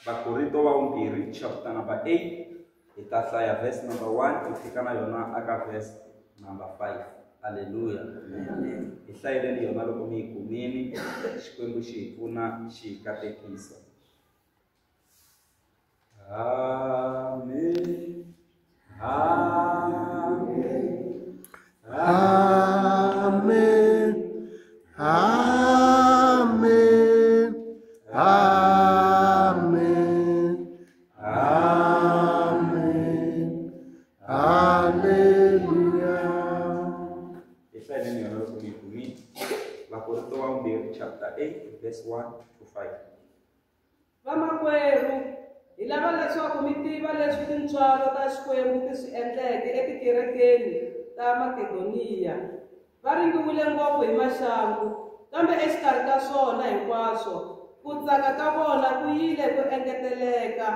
Vakorinto wa vumbirhi chapter number 8 hi ta hlaya verse number 1 hi fika na yona aka verse number 5. Haleluya. Hi hlayeleni yona loko mi yi kumini, Xikwembu xi hi pfuna xi hi katekisa. Amen. Amen. Amen. Amen. Amen. Amen. Hallelujah. Hlayeleni yona loko mi yi kumini. Vakorinto wa vumbirhi chapter 8 verse 1 to 5. Vamakwerhu, hi lava leswaku mi tiva leswi tintswalo ta Xikwembu ti swi endleke etikerekeni ta Makedoniya. Va ringiwile ngopfu hi maxangu, kambe exikarhi ka swona hinkwaswo ku tsaka ka vona ku yile ku engeteleka.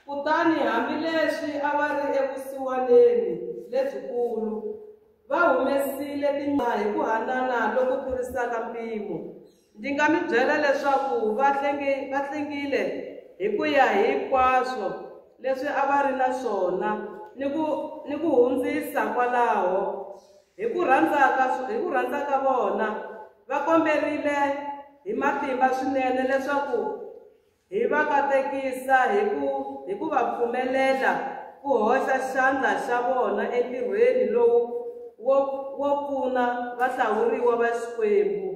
Kutani hambileswi a va ri evusiwaneni lebyikulu, va humesile tinyama hi ku hanana loku tlurisaka mpimo. Ndzi nga mi byela leswaku va tlengile hi ku ya hinkwaswo leswi a va ri na swona ni ku hundzisa kwalaho. Hi ku rhandza ka vona va komberile hi matimba swinene leswaku hi va katekisa hi ku va pfumelela ku hoxa xandla xa vona entirhweni lowu wo pfuna vahlawuriwa va Xikwembu.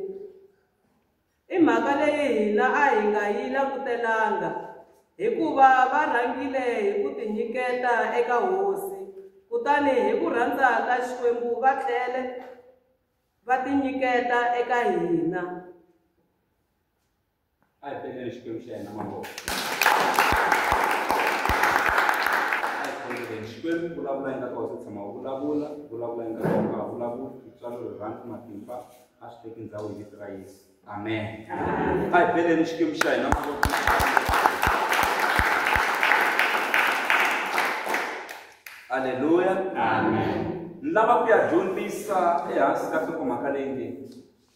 I mhaka leyi hina a hi nga yi langutelanga, hikuva va rhangile hi ku tinyiketa eka Hosi, kutani hi ku rhandza ka Xikwembu va tlhele va tinyiketa eka hina. A hi peleni Xikwembu xa hina mavoko. A hi khongeleni Xikwembu vulavula hi nga ka Hosi tshama wu vulavula hi nga ka wu nga vulavuli, tintswalo rirhandzu matimba a swi teki ndhawu hi vito ra Yesu. Amen. A hi peleni Xikwembu xa hina mavoko. Haleluya. Amen. Ni lava ku ya dyondzisa ehansi ka nhlokomhaka leyi nge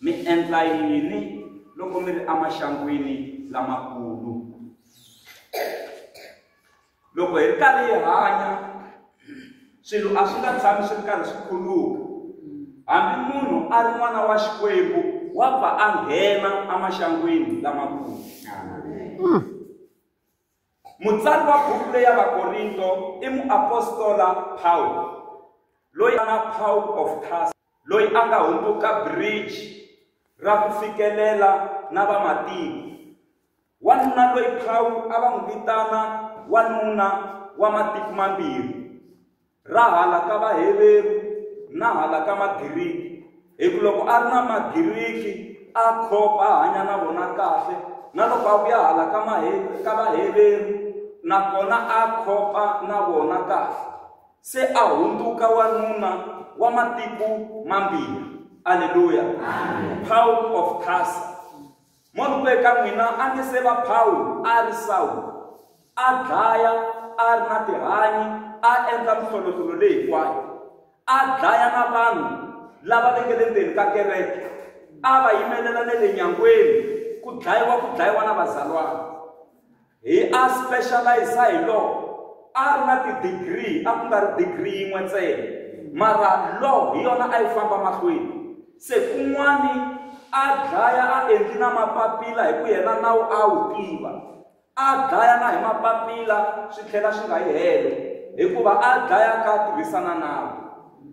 mi endla yini loko mi ri amaxangwini lamakulu. Loko hi ri karhi hi hanya, swilo a swi nga tshami swi ri karhi swi khuluka. Hambi munhu a ri n'wana wa Xikwembu wa pfa a nghena amaxangwini lamakulu. Mutsari wa buku leyi ya Vakorinto i muapostola Paul, loyi a nga Paul of Tarsus, loyi a nga hundzuka bridge ra ku fikelela na vamatiko. Wanuna loyi Paul a va n'wi vitana wanuna wa matiko mambirhi, ra hala ka Vahelleri na hala ka Magiriki. Hi ku loko a ri na Magiriki a khopa a hanya na vona kahle, na loko a vuya hala ka Vahelleri nakona a khopa na vona kahle. Se a hundzuka wanuna wa matiko mambirhi. Haleluya. Paul of Tarsus. Munhu loyi ka n'wina a nge se va Paul a ri Saul, a dlaya, a ri na tihanyi, a endla mihlolohlolo leyi hinkwayo, a dlaya na vanhu lava va nge le ndzeni ka kereke, a va yimelela na le nyangweni ku dlayiwa na vazalwana. Hi a specialize hi law, a ri na ti-degree, a ku nga ri degree yin'we ntsena, mara law hi yona a yi famba mahlweni. Se kun'wani a dlaya a endli na mapapila hi ku yena nawu a wu tiva, a dlaya na hi mapapila swi tlhela swi nga yi helo, hikuva a dlaya ka tirhisana nawu.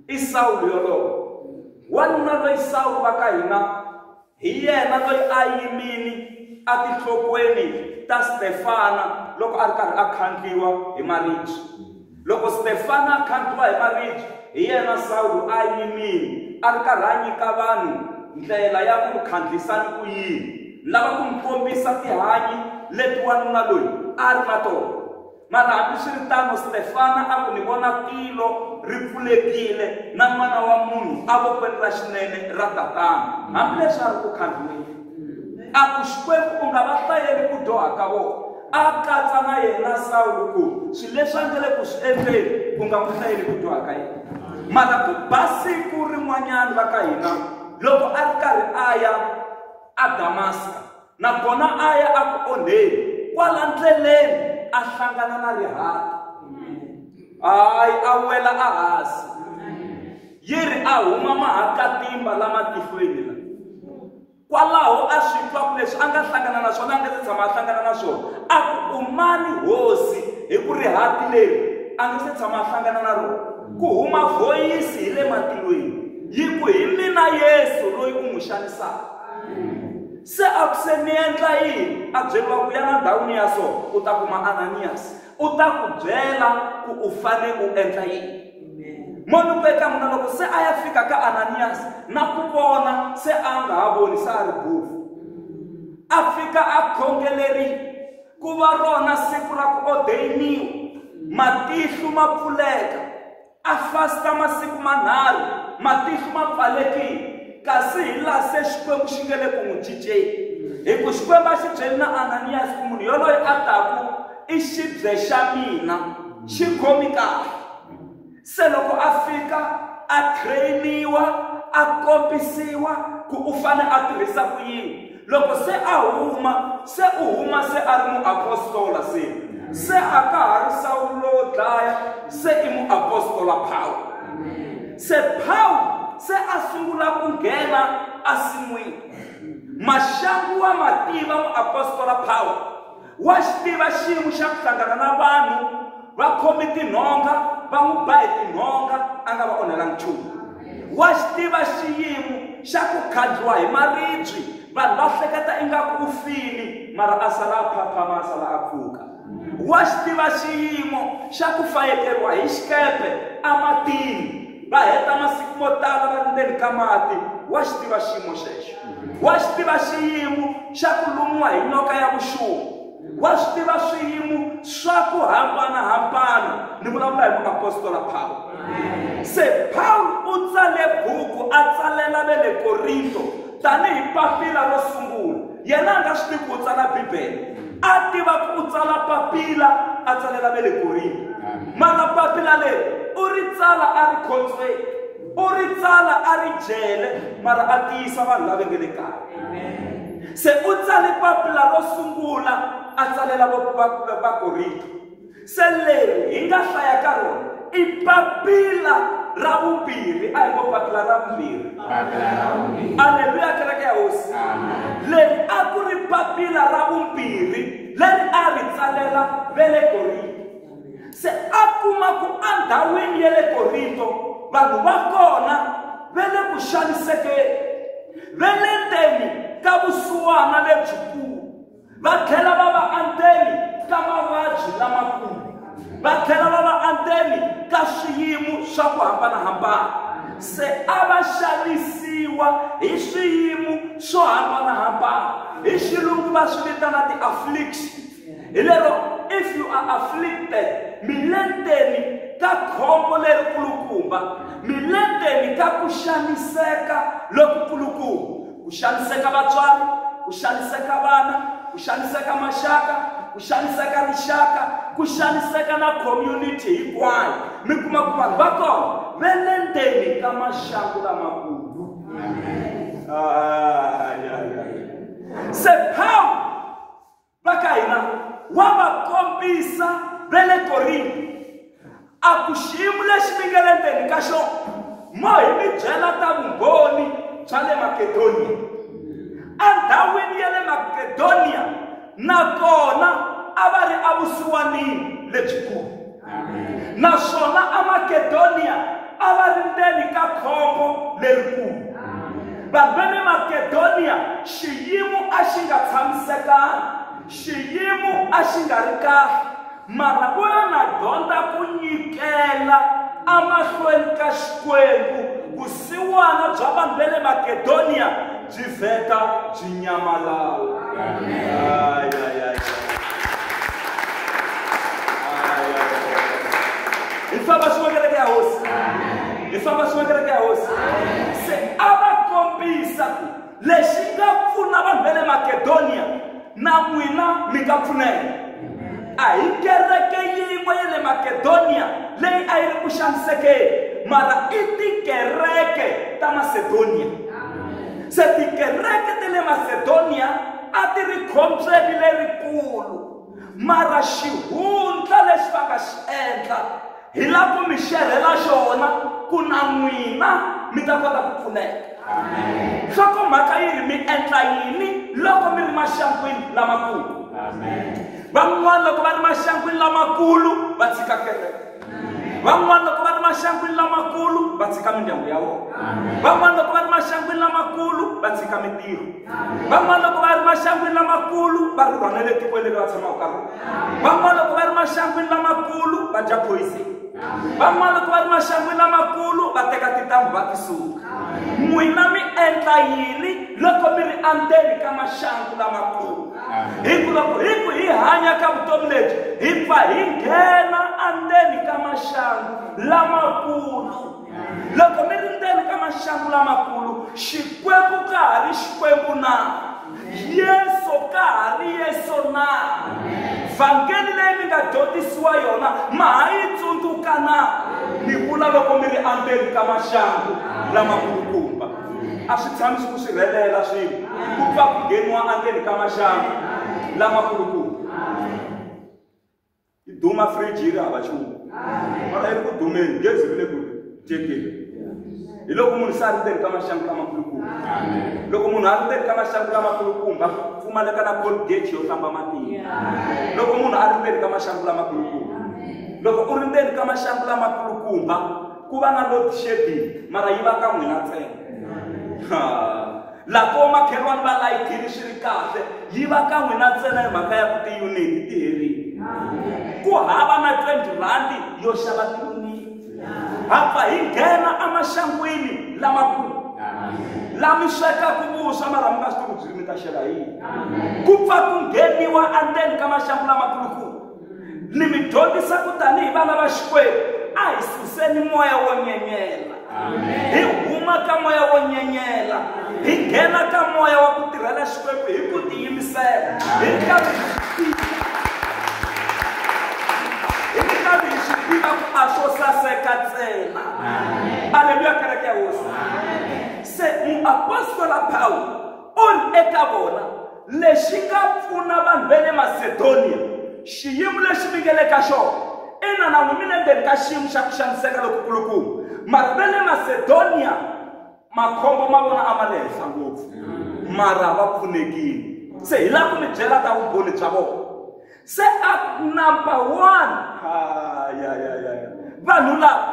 I Saul yolowo. Wanuna loyi Saul va ka hina hi yena loyi a yimini a tinhlokweni ta Stefana loko a ri karhi a khandliwa hi maribye. Loko Stefana a khandliwa hi maribye, hi yena Saul a yimini a ri karhi a nyika vanhu ndlela ya ku khandlisana ku yini. Lava ku mi kombisa tihanyi leti wanuna loyi a ri na tona. Mara hambiswiritano Stefana a ku ni vona tilo ri pfulekile na n'wana wa munhu a vokweni ra xinene ra tatana, hambileswi a ri ku khandliweni. A ku Xikwembu ku nga va hlayeli ku dyoha ka vona, a katsa na yena Saul ku swilo leswi a nge le ku swi endleni ku nga ku hlayeli ku dyoha ka yena. Mara ku ba siku rin'wanyana va ka hina loko a ri karhi a ya a Damaska, nakona a ya a ku onheni kwala ndleleni a hlangana na rihati, hayi a wela ahasi, yiri a huma mahakatimba lama tihlweni la. Kwalaho a swi twa ku leswi a nga hlangana na swona a nga se tshama a hlangana na swona, a ku umani hosi hi ku rihati leri a nga se tshama a hlangana na rona. Ku huma voyisi hi le matilweni yi ku hi mina Yesu loyi u n'wi xanisaka. Se a ku se ni endla yini? A byeriwa ku ya na ndhawini ya so u ta kuma Ananias, u ta ku byela ku u fane u endla yini. Munhu eka muna loko se a ya fika ka Ananias na ku vona se a nga ha voni, se a ri bufu, a fika a khongelerile ku va rona siku ra ku odeyiniwa, matihlo ma pfuleka, a fasta masiku manharhu, matihlo ma pfalekile. Kasi hi laha se Xikwembu xi nga le ku n'wi cinceni, hi ku Xikwembu a xi byeli na Ananias ku munhu yoloye a taku i xibye xa mina, xi khomi kahle. Se loko a fika a trainiwa, a kombisiwa ku u fane a tirhisa ku yini. Loko se a huma, se u huma se a ri muapostola, se a ka ha ri Saulo wo dlaya, se i muapostola Paulo. Se Paulo se a sungula ku nghena asin'wini, maxangu wa mativa muapostola Paulo, wa xi tiva xiyimo xa ku hlangana na vanhu va khomi tinhonga, va n'wi ba hi tinhonga a nga va onhelangi nchumu. Wa xi tiva xiyimo xa ku khandliwa hi maribye, vanhu va hleketa ingaku u fini mara a sala a phaphama, a sala a pfuka. Wa xi tiva xiyimo xa ku fayeteriwa hi xikepe ematini, va heta masiku mo tala va ri ndzeni ka mati. Wa xi tiva xiyimo xexo. Wa xi tiva xiyimo xa ku lumiwa hi nyoka ya vuxungu. Wa swi tiva swiyimo swa ku hambanahambana. Ni vulavula hi muapostola Paulo. Se Paulo u tsale buku a tsalela ve le Korinto tanihi papila ro sungula. Yena a nga swi tivi ku u tsala Bibele, a tiva ku u tsala papila a tsalela ve le Korinto. Mara papila leri u ri tsala a ri khontsweni, u ri tsala a ri jele, mara a tiyisa vanhu lava nga le kaya. Se u tsale papila ro sungula a tsalela va Korinto. Se leri hi nga hlaya ka rona i papila ra vumbirhi, a hi ngo papila ra vumbirhi. Aleluya, kereke ya hosi. Leri a ku ri papila ra vumbirhi leri a ri tsalela ve le Korinto. Se a kuma ku endhawini ya le Korinto vanhu va kona ve le ku xanisekeni, ve le ndzeni ka vusiwana lebyikulu, va tlhela va va endzeni ka mavabyi lamakulu, va tlhela va va endzeni ka swiyimo swa ku hambanahambana. Se a va xanisiwa hi swiyimo swo hambanahambana, hi xilungu va swi vitana ti-affliction. Hi lero if you are afflicted, milenteni ka khombo leri kulukumba, milenteni ka ku xaniseka lokukulukumba, ku xaniseka vatswari, ku xaniseka vana, ku xaniseka maxaka, ku xaniseka rixaka, ku xaniseka na community hinkwayo. Mi kuma ku vanhu va kona ve le ndzeni ka maxangu lamakulu. Se Paulo va ka hina wa va kombisa ve le Korinto a ku xiyimo lexi mi nga le ndzeni ka xona mo hi mi byela ta vumbhoni bya le Makedonia. Endhawini ya le Makedonia nakona a va ri avusiwanini lebyikulu, naswona eMakedonia a va ri ndzeni ka khombo lerikulu. Vanhu va le Makedonia xiyimo a xi nga tshamisekanga, xiyimo a xi nga ri kahle, mara vo na dyondza ku nyikela emahlweni ka Xikwembu. Vusiwana bya vanhu va le Makedonia byi vheta byi nyamalala. Hi famba swin'we kereke ya hosi, hi famba swin'we kereke ya hosi. Se a va kombisa ku lexi nga pfuna vanhu va le Makedonia na n'wina mi nga pfuneka. A hi kereke yin'we ya le Makedonia leyi a yi ri ku xanisekeni, mara i tikereke ta Macedonia. Se tikereke ta le Macedonia a ti ri khombyeni lerikulu, mara xihundla lexi va nga xi endla hi la ku mi xerhela xona ku na n'wina mi ta kota ku pfuneka. Swa ku mhaka yini mi endla yini loko mi ri maxangwini lamakulu? Van'wana loko va ri maxangwini lamakulu va tshika kereke. Van'wana loko va ri maxangwini lamakulu va tshika mindyangu ya vona. Van'wana loko va ri maxangwini lamakulu va tshika mintirho. Van'wana loko va ri maxangwini lamakulu va rhurhana le tikweni leri va tshamaka ka rona. Van'wana loko va ri maxangwini lamakulu va dya poison. Van'wana loko va ri maxangwini lamakulu va teka tintambu va ti suka. N'wina mi endla yini loko mi ri endzeni ka maxangu lamakulu? Loko hi hanya ka vutomi lebyi hi pfa hi nghena endzeni ka maxangu lamakulu. Loko mi ri ndzeni ka maxangu lamakulu, xikwembu ka ha ri xikwembu na? Yesu ka ha ri Yesu na? Vhangeli leyi mi nga dyondzisiwa yona ma ha yi tsundzuka na? Ni vula loko mi ri endzeni ka maxangu lamakulukumba. A swi tshami swi ku sirhelela swilo ku pfa ku ngheniwa endzeni ka maxangu lamakulukumba. Yi duma fridge yi ri hava nchumu, mara yi ri ku dumeni, gezi ri le ku dyekeni. Hi loko munhu se a ri ndzeni ka maxangu lamakulukumba. Loko munhu a ri ndzeni ka maxangu lamakulukumba pfumaleka na Colgate yo hlamba matihlo. Loko munhu a ri ndzeni ka maxangu lamakulukumba, loko u ri ndzeni ka maxangu lamakulukumba ku va na load shedding, mara yi va ka n'wina ntsena. Lako makhelwani va layitile swi ri kahle, yi va ka n'wina ntsena hi mhaka ya ku tiyuniti ti herile. Ku hava na 20 rand yo xava tiyuniti. Hapa hi nghena emaxangwini lamakulu. La mi swekaku vuswa mara mi nga swi tivi ku byi mi ta xela yini. Ku pfa ku ngheniwa endzeni ka maxangu lamakulu. Ni mi dyondzisa ku tanihi vana va Xikwembu a hi suseni moya wo nyenyela. Hi huma ka moya wo nyenyela, hi nghena ka moya wa ku tirhela Xikwembu hi ku tiyimisela. Hi nkarhi hi swi tiva ku a swo saseka ntsena. Haleluya, kereke ya hosi. Se muapostola Paulo u ri eka vona lexi nga pfuna vanhu va le Macedonia, xiyimo lexi mi nge le ka xona. Ina na n'wi mi le ndzeni ka xiyimo xa ku xaniseka lokukulukumba, mara va le Macedonia makhombo ma vona a ma le henhla ngopfu, mara va pfunekile. Se hi lava ku mi byela ta vumbhoni bya vona. Se a number 1, vanhu lava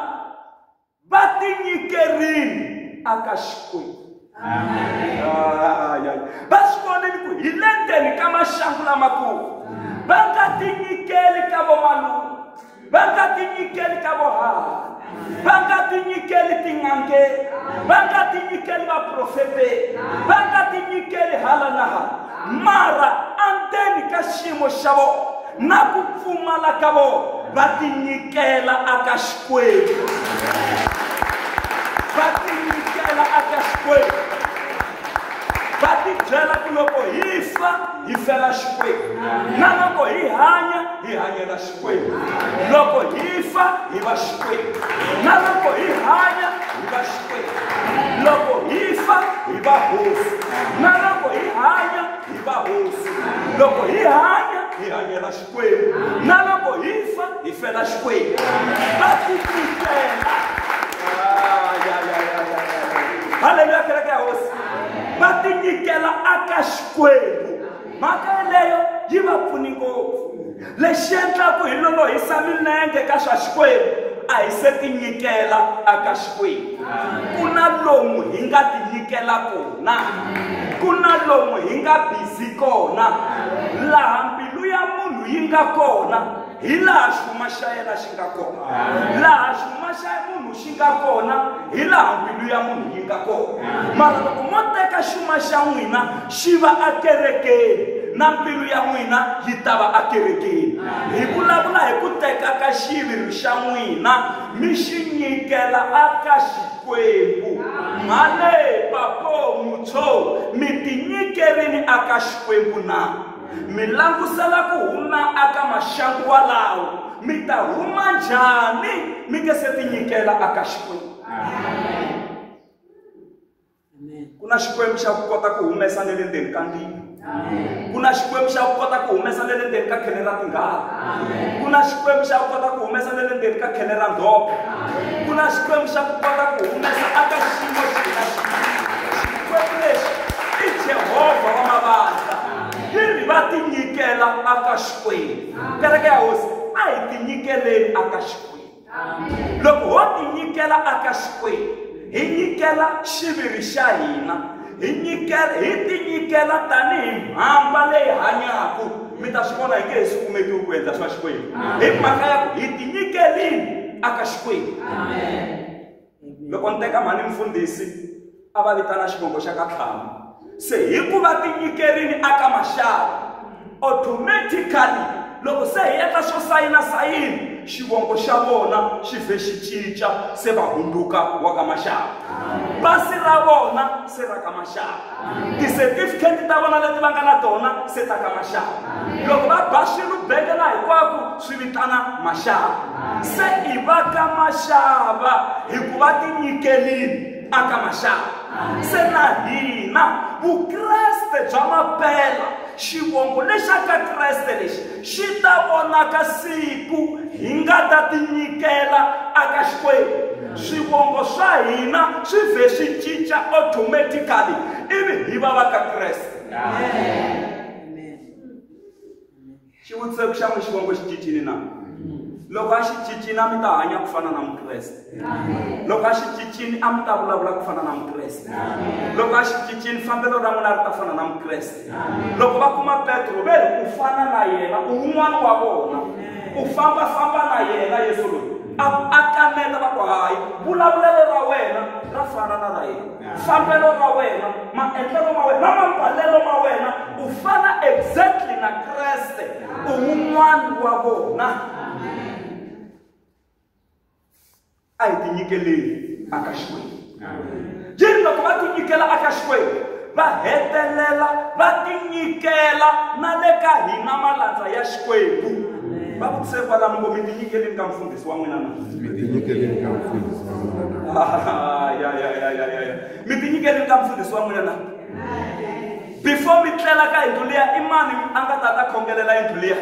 va tinyikerile aka Xikwembu. Va swi vonile ku hi le ndzeni ka maxangu lamakulu. Va nga tinyikeli ka vomalume, va nga tinyikeli ka vohahani, va nga tinyikeli tin'angeni, va nga tinyikeli vaprofeteni, va nga tinyikeli hala na hala, mara endzeni ka xiyimo xa vona na ku pfumala ka vona va tinyikela aka Xikwembu. Va tinyikela aka Xikwembu. Va ti byela ku loko hi fa hi fela Xikwembu, na loko hi hanya hi hanyela Xikwembu. Loko hi fa hi va Xikwembu, na loko hi hanya hi va Xikwembu. Loko hi fa hi va hosi, na loko hi hanya hi va hosi. Loko hi hanya hi hanyela Xikwembu, na loko hi fa hi fela Xikwembu. Va ti nyikela. Haleluya, kereke ya hosi. Va tinyikela aka Xikwembu. Mhaka leyo yi va pfuni ngopfu. Lexi endlaku hi lolohisa milenge ka swa Xikwembu a hi se tinyikela aka Xikwembu. Ku na lomu hi nga tinyikela kona, ku na lomu hi nga busy kona. Laha mbilu ya munhu yi nga kona hi laha xuma xa yena xi nga kona. Laha xuma xa munhu xi nga kona hi laha mbilu ya munhu yi nga kona. Mara loko mo teka xuma xa n'wina xi va akerekeni, na mbilu ya n'wina yi ta va akerekeni. Hi vulavula hi ku teka ka xiviri xa n'wina mi xi nyikela aka Xikwembu. Male papo mutsho mi tinyikerini aka Xikwembu na? Mi langusela ku huma aka maxangu walawo, mi ta huma njhani mi nge se tinyikela aka Xikwembu? Ku na Xikwembu xa ku kota ku humesa ne le ndzeni ka ndlwini. Kuna xikwembu xa ku kota ku humesa le ndzeni ka khele ra tinghala. Kuna xikwembu xa ku kota ku humesa le ndzeni ka khele ra ndhobo. Kuna xikwembu xa ku kota ku humesa aka xiyimo xihi na xihi. Xikwembu lexi i Jehovha wa mavandla. Hi va tinyikela aka xikwembu. Kereke ya hosi a hi tinyikeleni aka xikwembu. Loko ho tinyikela aka xikwembu hi nyikela xiviri xa hina. Hi tinyikela tanihi mhamba leyi hanyaku. Mi ta swi vona hi nge he swi kumeki ku endla swa xikwembu. Hi mhaka ya ku hi tinyikelini aka xikwembu. Loko ni teka mhani mfundhisi a va vitana xivongo xa ka Ntlhamu. Se hi ku va tinyikerini aka maxava, automatically loko se hi endla swo sayini xivongo xa vona xi vhe xi cinca, se va hundzuka wa ka maxava. Pasi ra vona se ra ka maxava. Ti-certificate ta vona leti va nga na tona se ta ka maxava. Loko va ba swilo bekela hinkwako swi vitana maxava. Se i va ka maxava hi ku va tinyikelini aka maxava. Se na hina vukreste bya mampela, xivongo lexi aka Kreste lexi xi ta vonaka siku hi nga ta tinyikela aka xikwembu. Swivongo swa hina swi vhe swi cinca automatically ivi hi va ka Kreste. Xivutiso ku xa n'wi xivongo xi cincini na? Loko a xi cincini a mi ta hanya ku fana na Mukreste. Loko a xi cincini a mi ta vulavula ku fana na Mukreste. Loko a xi cincini fambelo ra n'wina ri ta fana na Mukreste. Loko va kuma Petro ve ri u fana na yena, u wun'wana wa vona, u fambafamba na yena Yesu loyi. A kaneta va ku hayi vulavulelo ra wena ra fana na ra yena, fambelo ra wena, maendlelo ma wena na mambalelo ma wena u fana exactly na Kreste, u wun'wana wa vona. A hi tinyikeleni aka xikwembu. Jini loko va tinyikela aka xikwembu va hetelela va tinyikela na le ka hina malandza ya xikwembu. Va vutise kwalamu ngo mi tinyikeleni ka mfundhisi wa n'wina na? Mi tinyikeleni ka mfundhisi wa n'wina na? Mi tinyikeleni ka mfundhisi wa n'wina na? Before mi tlela ka yindlu liya i mani a nga ta ta khongelela yindlu liya?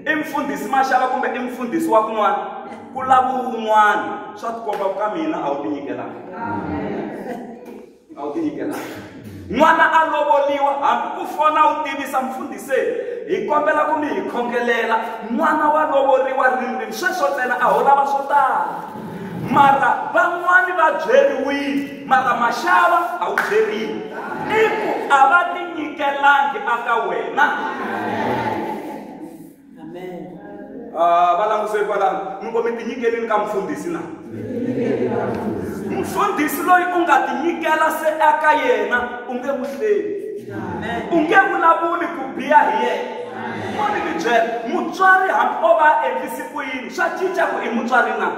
I mfundhisi maxava kumbe i mfundhisi wa kun'wana? Ku lava wun'wana. Swa tikomba ka mina a wu tinyikelanga. A wu tinyikelanga. N'wana a lovoliwa hambi ku fona u tivisa mfundhisi hi kombela ku mi hi khongelela. N'wana wa lovoriwa rindzimi sweswo ntsena a ho lava swo tala. Mara van'wani va byeriwile mara maxava a wu byeriwi. I ku a va tinyikelangi aka wena. Va languse kwalaho mi ngo mi tinyikeleni ka mfundhisi na? Mfundhisi loyi u nga tinyikela se aka yena u nge n'wi hleli, u nge vulavuli ku biha hi yena. Moni mi byela mutswari hambi o va endlisi ku yini swa cinca ku i mutswari na?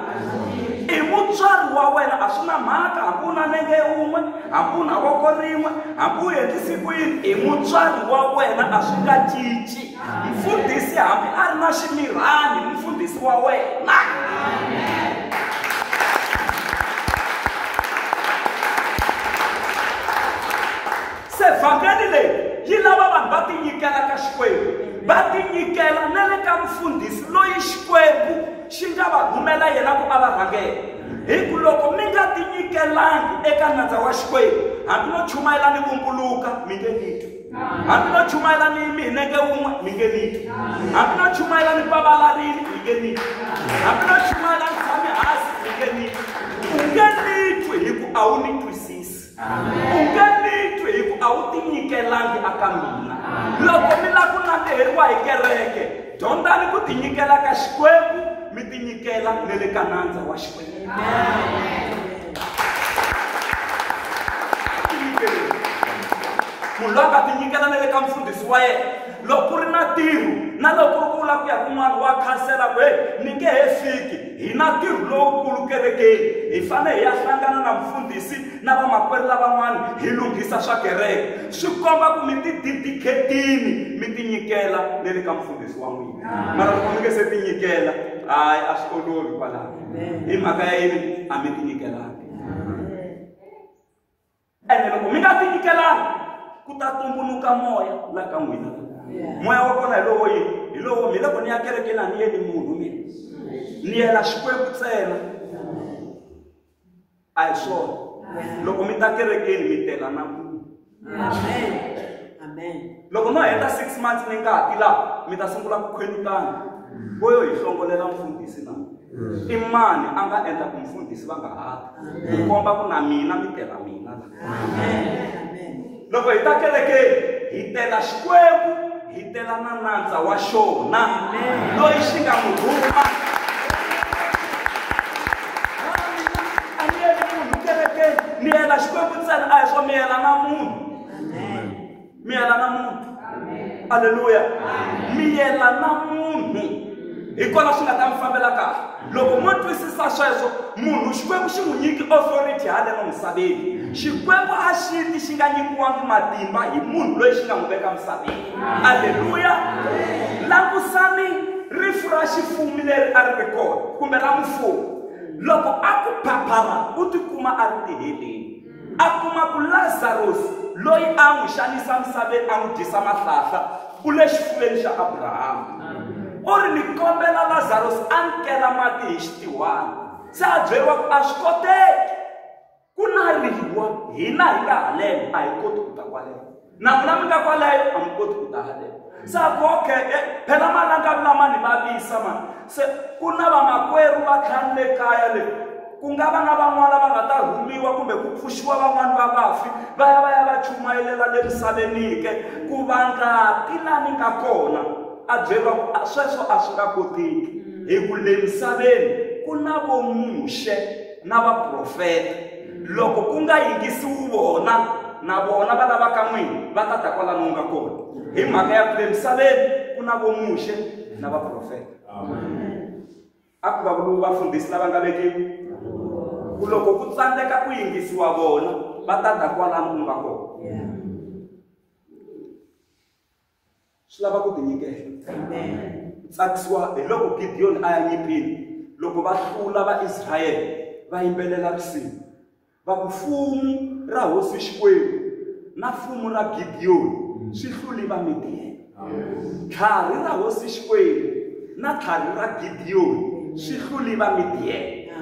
I mutswari wa wena a swi na mhaka hambi u na nenge un'we, hambi u na voko rin'we, hambi u endlisi ku yini i mutswari wa wena a swi nga cinci. Mfundhisi hambi a ri na ximirhani mfundhisi wa wena. Se vhangeli leyi yi lava vanhu va tinyikela ka xikwembu, va tinyikela na le ka mfundhisi loyi xikwembu xi nga va rhumela yena ku a va rhangela. Hi ku loko mi nga tinyikelangi eka nandza wa xikwembu, hambi no chumayela ni vumbuluka mi nge nitwi, hambi no chumayela ni minenge wun'we mi nge nitwi, hambi no chumayela ni vavalarini mi nge nitwi, hambi no chumayela ni tshami hansi mi nge nitwi. U nge nitwi hi ku a wu ni twisisi, u nge nitwi hi ku a wu tinyikelangi aka mina. Loko mi lava ku nandziheriwa hi kereke, dyondzani ku tinyikela ka xikwembu, mi tinyikela na le ka nandza wa xikwembu. Munhu loyi a nga tinyikela na le ka mfundhisi wa yena, loko ku ri na ntirho na loko ku vula ku ya kun'wana wa khansela ku ni nge he fiki, hi na ntirho lowukulu kerekeni, hi fanele hi ya hlangana na mfundhisi na vamakwerhu lavan'wana hi lunghisa swa kereke. Swi komba ku mi ti dedicate-ini mi tinyikela na le ka mfundhisi wa n'wina. Mara loko mi nge se tinyikela hayi a swi olovi kwalaho. Hi mhaka ya yini a mi tinyikelangi. Ene loko mi nga tinyikelangi ku ta tumbuluka moya la ka n'wina. Moya wa kona hi lowo yini? Hi lowo mina loko ni ya kerekeni a ni yeli munhu mina, ni yela Xikwembu ntsena. A hi swona. Loko mi ta kerekeni mi tela na munhu. Loko no heta 6 months ni nga ti laha mi ta sungula ku khwenutana. Boyo hi hlongolela mfundhisi na i mani a nga endla ku mfundhisi va nga hati ku komba ku na mina mi tela mina. Loko hi ta kerekeni hi tela Xikwembu, hi tela na nandza wa xona loyi xi nga n'wi rhuma. A ni yeli munhu kerekeni, ni yela Xikwembu ntsena, a hi swo mi yela na munhu. Mi yela na munhu. Haleluya. Mi yela na munhu. Hi kona swi nga ta mi fambela kahle. Loko mo twisisa sweswo, munhu Xikwembu xi n'wi nyiki authority haleno misaveni. Xikwembu a xi ti xi nga nyikiwangi matimba hi munhu loyi xi nga n'wi veka misaveni. Haleluya. Langusani rifu ra xifumi leri a ri ri kona kumbe ra mfumo. Loko a ku phaphara u tikuma a ri tiheleni. A kuma ku Lazarus loyi a n'wi xanisa misaveni a n'wi dyisa mahlahla u le xifuveni xa Abrahamu. U ri ni kombela Lazarus a nkela mati hi xitiwana. Se a byeriwa ku a swi koteki, ku na riwa hina hi nga haleno a hi koti ku ta kwaleyo, na n'wina mi nga kwaleyo a mi koti ku ta haleno. Se a ku okay, phela malanga lama ni vavisa mani. Se ku na vamakwerhu va ntlhanu le kaya le ku nga va na van'wana va nga ta rhumiwa kumbe ku pfuxiwa van'wana va vafi va ya va chumayelela le misaveni ke ku va nga ti lani nga kona. A byeriwa sweswo a swi nga koteki hi ku le misaveni ku na vomuxe na vaprofeta. Loko ku nga yingisiwi vona na vona va lavaka n'wina va ta ta kwalano nga kona. Hi mhaka ya ku le misaveni ku na vomuxe na vaprofeta. A ku va vulu vafundhisi lava nga vekiwi ku loko ku tsandzeka ku yingisiwa vona va ta ta kwalano nga kona. Swi lava ku tinyikela. Tsakisiwa hi loko Gideon a ya nyipini. Loko va hlula va Israyele va yimbelela risimu va ku fumu ra hosi Xikwembu na fumu ra Gideon swi hluli va Midiyeni. Tlhari ra hosi Xikwembu na tlhari ra Gideon swi hluli va Midiyeni.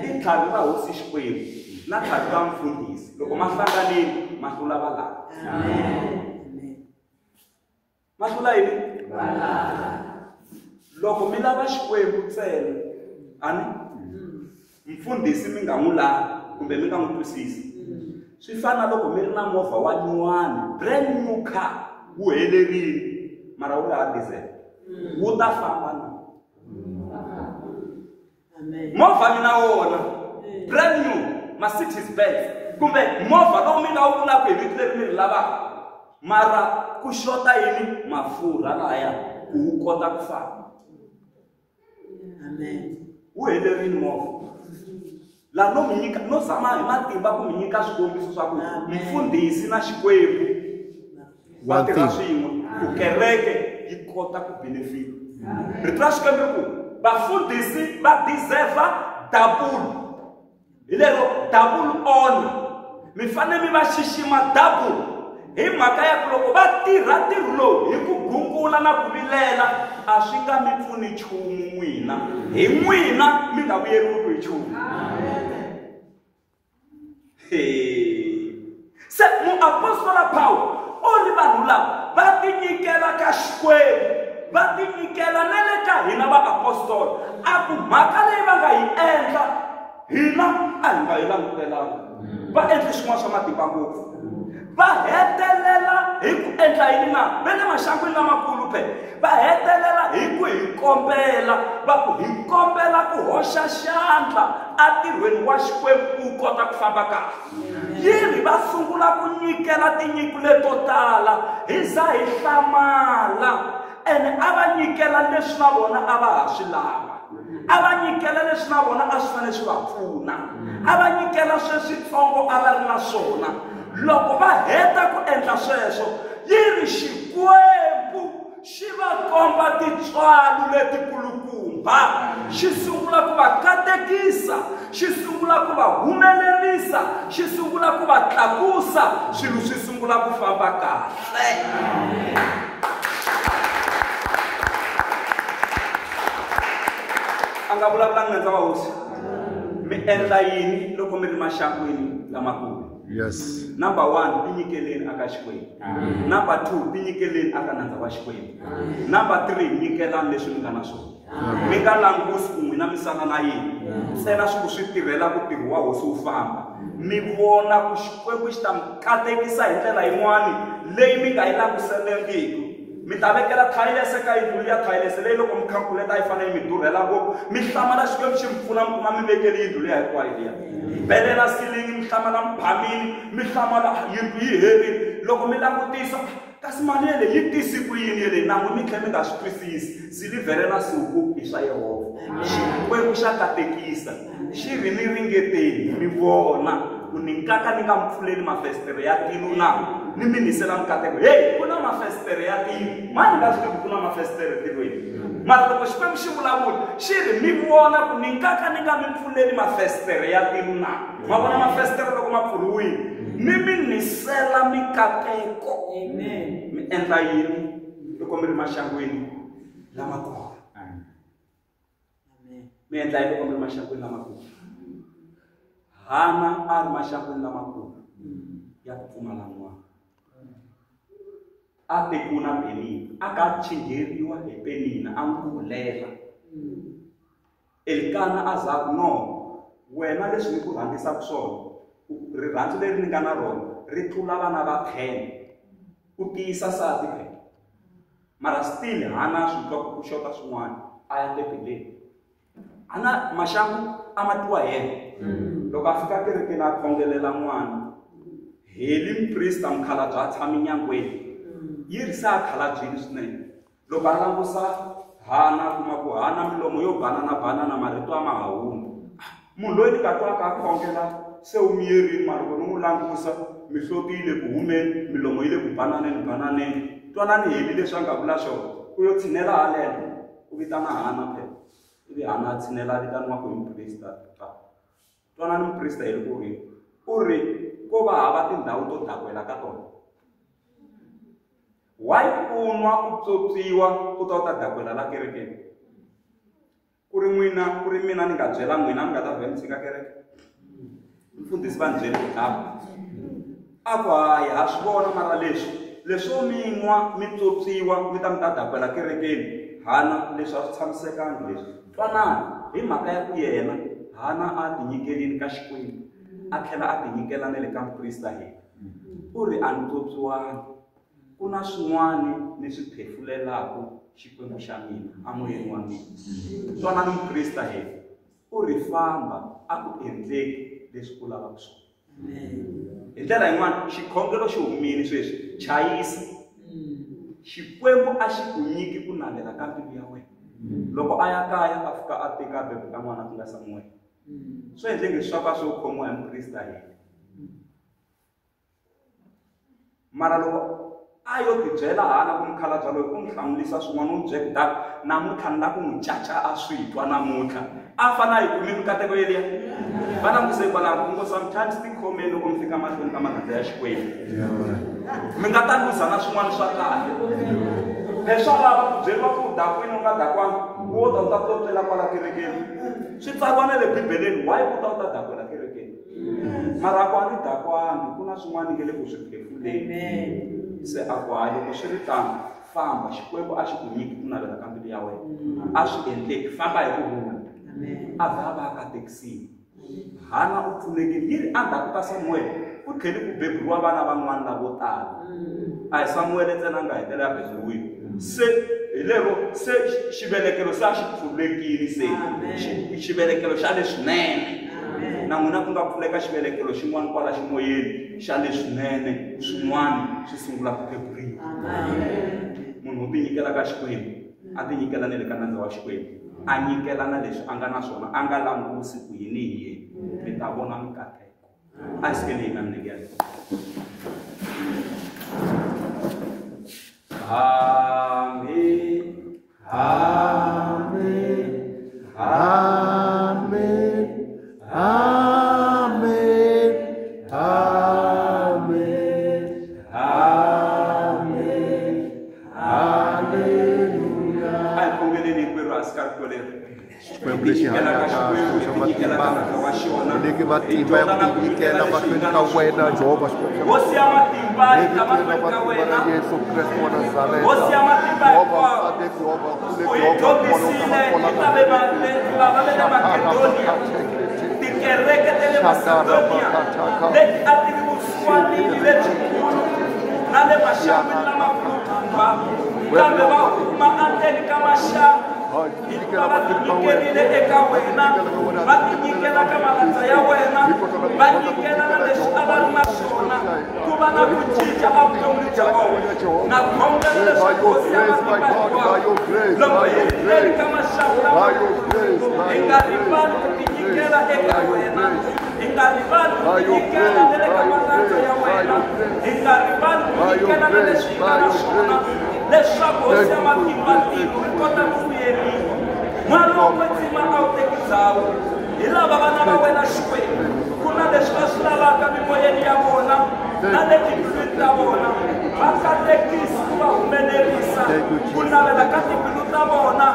I tlhari ra hosi Xikwembu na tlhari ra mfundhisi loko ma hlanganile ma hlula va lava. Ma hlula yini? Loko mi lava Xikwembu ntsena ani mfundhisi mi nga n'wi lavi kumbe mi nga n'wi twisisi. Swi fana loko mi ri na movha wa nyuwani brand new car wu helerile mara wu laha diesel wu ta famba na. Movha mi na wona brand new Mercedes Benz kumbe movha lowu mi nga wu vulaka hi vito leri mi ri lavaka mara ku xota yini mafurha lahaya ku wu kota ku famba. Wu helerile movha. La no mi nyika no zama hi matimba ku mi nyika swikombiso swa ku mfundhisi na Xikwembu va tirha swin'we ku kereke yi kota ku benefit. Rito ra Xikwembu ku vafundhisi va deserva double. Hi lero double honor. Mi fanele mi va xixima double. Hi mhaka ya ku loko va tirha ntirho lowu hi ku gungula na ku vilela a swi nga mi pfuni nchumu n'wina. Hi n'wina mi nga vuyeriwi hi nchumu. Se muapostola Paulo u ri vanhu lava va tinyikela ka Xikwembu, va tinyikela na le ka hina vaapostoli. A ku mhaka leyi va nga yi endla hina a hi nga yi langutelanga. Va endle swin'wana swa matimba ngopfu. Va hetelela hi ku endla yini na ve le maxangwini lamakulu phe va hetelela hi ku hi kombela va ku hi kombela ku hoxa xandla entirhweni wa Xikwembu ku kota ku famba kahle. Yini va sungula ku nyikela tinyiko leto tala hi za hi hlamala ene a va nyikela leswi na vona a va ha swi lava. A va nyikela leswi na vona a swi fanele swi va pfuna. A va nyikela sweswitsongo a va ri na swona. Loko va heta ku endla sweswo yini Xikwembu xi va komba tintswalo letikulukumba. ba, xi sungula ku va katekisa, xi sungula ku va humelerisa, xi sungula ku va tlakusa, swilo swi sungula ku famba kahle. Anga vulavulanga na ndzawa hosi, mi endla yini loko mi ri maxakweni lamakulu? Yes. Number 1, tinyikeleni aka Xikwembu. Number 2, tinyikeleni aka nandza wa Xikwembu. Number 3, nyikelani leswi mi nga na swona. Mi nga langusi ku n'wina mi sala na yini, ntsena swilo swi tirhela ku tirhi wa hosi wu famba. Mi vona ku Xikwembu xi ta mi katekisa hi ndlela yin'wani leyi mi nga yi languselangiki. Mi ta vekela thayilese ka yindlu ya thayilese leyi loko mi khalkuleta yi fanele mi durhela ngopfu. Mi hlamala Xikwembu xi mi pfuna mi kuma mi vekele yindlu liya hinkwayo liya. Belela silingi mi hlamala mphamini, mi hlamala yindlu yi herile. Loko mi langutisa kasi mali yele yi tisi ku yini yele nan'we mi tlhela mi nga swi twisisi. Silivhere na siku i swa Yehova. Xikwembu xa katekisa xi ri ni ringeteni mi vona ku ni nkaka ni nga mi pfuleli mafestere ya tilo na ni mi nisela mikateko. Hey, ku na mafestere ya tilo, mani nga swi tivi ku na mafestere tilweni. Mara loko Xikwembu xi vulavula xi ri mi vona ku ni nkaka ni nga mi pfuleli mafestere ya tilo na. Ma vona mafestere loko ma pfuriwile mi mi nisela mikateko. Amen. Mi endla yini loko mi ri maxangweni lamakulu? Mi endla yini loko mi ri maxangweni lamakulu? Hana a ri maxangweni lamakulu ya ku pfumala n'wana. A tekuna Penina, a ka chingeriwa hi Penina, a n'wi kulela. Elkana a za ku no, wena leswi ni ku rhangisaka swona, rirhandzu leri ni nga na rona ri tlula vana va 10. U tiyisa sati phela. Mara still Hana swi twa ku xota swin'wana, a ya tepileni. Hana maxangu a ma twa yena. Loko a fika kerekeni a khongelela n'wana, heli mprista mukhalabye a tshami nyangweni, yi ri se a khalabyini swinene. Loko a langusa Hana kuma ku Hana milomo yo banana marito a ma ha humi. Munhu loyi ni nga twaka a khongela se u miyerini, mara loko ni n'wi langusa mihloti yi le ku humeni, milomo yi le ku bananeni. Twanani heli leswi a nga vula swona. U yo tshinela haleno, u vitana Hana phela. Ivi Hana a tshinela vitaniwa ku hi mprista. Twanani mprista hi ku ri u ri ko va hava tindhawu to dakwela ka tona. Why un'wa u tswotswiwa u ta dakwela la kerekeni? Ku ri mina ni nga byela n'wina ni nga ta vhela ni tshika kereke. Mfundhisi va ni byele ku tava. A ku hayi ha swi vona, mara leswo mi nwa mi tswotswiwa mi ta mi ta dakwela kerekeni. Hana leswi a swi tshamisekangi leswi. Twanani hi mhaka ya ku yena Hana a tinyikelini ka Xikwembu, a tlhela a tinyikela na le ka mprista hina. U ri a ni tswotswiwangi, ku na swin'wana ni swi phefulelaku Xikwembu xa mina amoyeni wa mina. Twanani mprista hina, u ri famba a ku endleki leswi u lavaka swona. Hi ndlela yin'wana xikhongelo xi humini sweswi, chayisa. Xikwembu a xi ku nyiki ku navela ka mbilu ya wena. Loko a ya kaya a fika a teka bebe ka n'wana ku nga Samuel, swo endlenge swa ka swo khomiwa hi mprista hina. Mara loko a yo tibyela Hana ku mukhalabye loyi u n'wi hlamurisa swin'wana, u n'wi byela ku namuntlha ni la ku n'wi caca a swi twa namuntlha. A fana hi kumi mikateko yeliya. Va languse kwalaho ku ngo sometimes tikhomeni loko mi fika mahlweni ka magandza ya Xikwembu. Mi nga ta luza na swin'wana swa kahle. Leswa lava ku byeriwa ku dakwini u nga dakwangi, wo ta u ta tlotlela kwala kerekeni. Swi tsariwa na le Bibeleni, why u ta dakwela kerekeni? Mara ku a ni dakwangi, ku na swin'wana nge le ku swi phefuleni. Se a ku hayi loko swi ri tano, famba. Xikwembu a xi ku nyiki ku navela ka mbilu ya wena. A swi endleki, famba hi kurhula. A vha a katekisini. Hana u pfunekile, yi ri endzhaku ka Samuel ku tlheli ku beburiwa vana van'wana lavo tala. A hi Samuel ntsena nga hetelela ya beburiwile. Se hi lero se xivelekelo se a xi pfulekile, se xivelekelo xa leswinene. Na n'wina ku nga pfuleka xivelekelo xin'wana kwala ximoyeni xa leswinene, swin'wana swi sungula ku beburiwa. Munhu u tinyikela ka Xikwembu, a tinyikela na le ka nandza wa Xikwembu, a nyikela na leswi a nga na swona, a nga langusi ku yini hi yena. Mi ta vona mikateko. A hi sikeni hi nga minenge ya yona. Amen. Amen. Amen. Amen. Amen. Amen. Hallelujah. Ai pongeleni kwero askar kole. Memblesi hanya Niki matimba yang tinggi na makwenda wena Jehova. Wosi amatimba amakwenda wena. Yesu Kristo wa Nazareth. Wosi amatimba kwa. Oitobisile itabe mande babale na Makedonia. Tikereke tele Macedonia. Let atimuswani lechukuru. Nale mashamu na mafutumba. Kambe ba maanteni kamasha. Batikele ekawena, batikela kamalata ya wena, batikela na deshaba mashona, kuba na kuchicha automlicha owe, na kongele shakosi ya matimba lomo yekeli kama shakula, engaribani kutikela ekawena, engaribani kutikela nele kamalata ya wena, engaribani kutikela na deshaba mashona, leshakosi ya matimba kota kuyeni. Mwana mwetima autekizao ila babana bawena shwe kuna deshashla baka mimoyeni ya bona na lekipita bona bakatekisi kuba umenerisa kuna wela katipiluta bona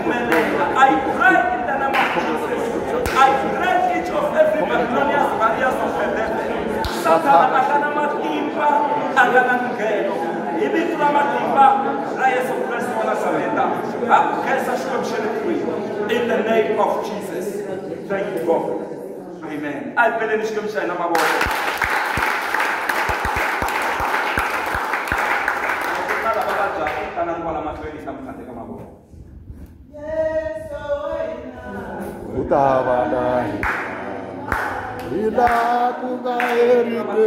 kumeneka. I pray in the name of Jesus. I break each of every Babylonian barriers of the devil. Satana akana matimba akana ngeno ibitula matimba la Yesu Kristo wa Nazareta akesa shomshele in the name of Jesus. Thank you God. Amen. I believe in shomshele na maboko. Nada babaja kana kwa matweni samkante kama maboko. Utavana ila kungaerike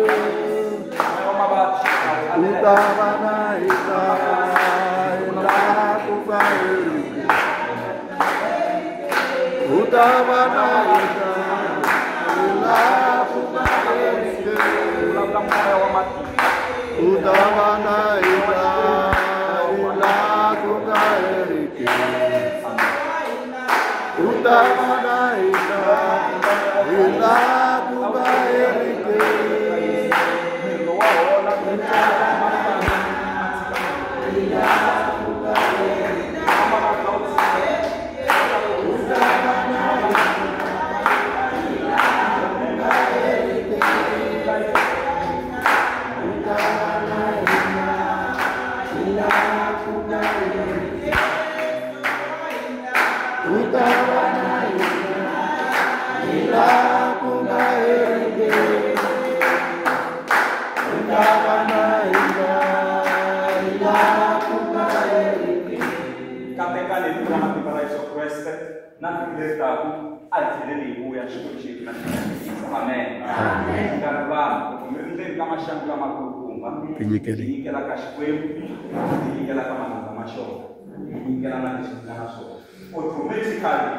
Utavana ila kungaerike Utavana ila kungaerike Utavana ila kungaerike Utavana ila kungaerike Automatically